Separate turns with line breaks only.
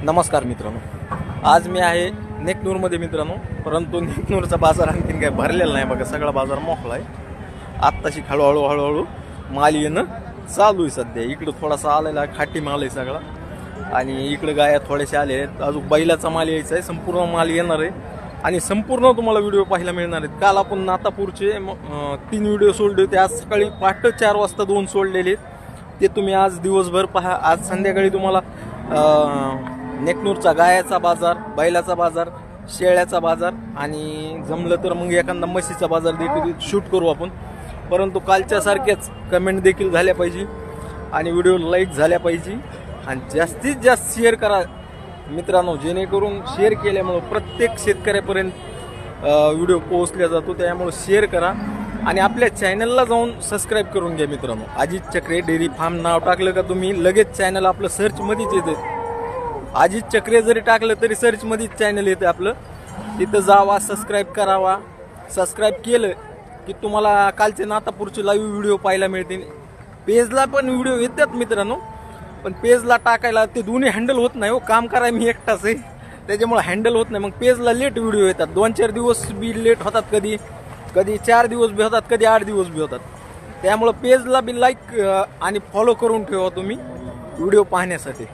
नमस्कार मित्रांनो, आज मी आहे नेकनूरमध्ये मित्रांनो. परंतु नेकनूरचा बाजार आणखीन काय भरलेला नाही बघा, सगळा बाजार मोकळा आहे. आत्ताशी हळूहळू माल येणं चालू आहे. सध्या इकडं थोडासा आलेला खाटी माल आहे सगळा, आणि इकडं गाया थोड्याशा आले आहेत. अजून बैलाचा माल यायचा आहे, संपूर्ण माल येणार आहे आणि संपूर्ण तुम्हाला व्हिडिओ पाहायला मिळणार आहेत. काल आपण नातापूरचे 3 व्हिडिओ सोडले होते. आज सकाळी पहाटे 4 वाजता 2 सोडलेले आहेत, ते तुम्ही आज दिवसभर पहा. आज संध्याकाळी तुम्हाला नेकनूरचा गायाचा बाजार, बैलाचा बाजार, शेळ्याचा बाजार आणि जमलं तर मग एखादा म्हशीचा बाजार देखील शूट करू आपण. परंतु कालच्या सारख्याच कमेंट देखील झाल्या पाहिजे आणि व्हिडिओ लाईक झाल्या पाहिजे आणि जास्तीत जास्त शेअर करा मित्रांनो, जेणेकरून शेअर केल्यामुळं प्रत्येक शेतकऱ्यापर्यंत व्हिडिओ पोहोचला जातो. त्यामुळे शेअर करा आणि आपल्या चॅनलला जाऊन सबस्क्राईब करून घ्या मित्रांनो. अजित चक्रे डेअरी फार्म नाव टाकलं का तुम्ही लगेच चॅनल आपलं सर्चमध्येच येते. अजित चक्रे जरी टाकलं तरी सर्चमध्येच चॅनल येते आपलं. तिथं जावा, सबस्क्राईब करावा. सबस्क्राईब केलं की तुम्हाला कालचे नातापूरचे लाईव्ह व्हिडिओ पाहायला मिळतील. पेजला पण व्हिडिओ येतात मित्रांनो, पण पेजला टाकायला ते दोन्ही हँडल होत नाही हो. काम करायला मी एकटाच आहे, त्याच्यामुळे हँडल होत नाही. मग पेजला लेट व्हिडिओ येतात, 2-4 दिवस बी लेट होतात, कधी 4 दिवस बी होतात, कधी 8 दिवस बी होतात. त्यामुळं पेजला बी लाईक आणि फॉलो करून ठेवा तुम्ही व्हिडिओ पाहण्यासाठी.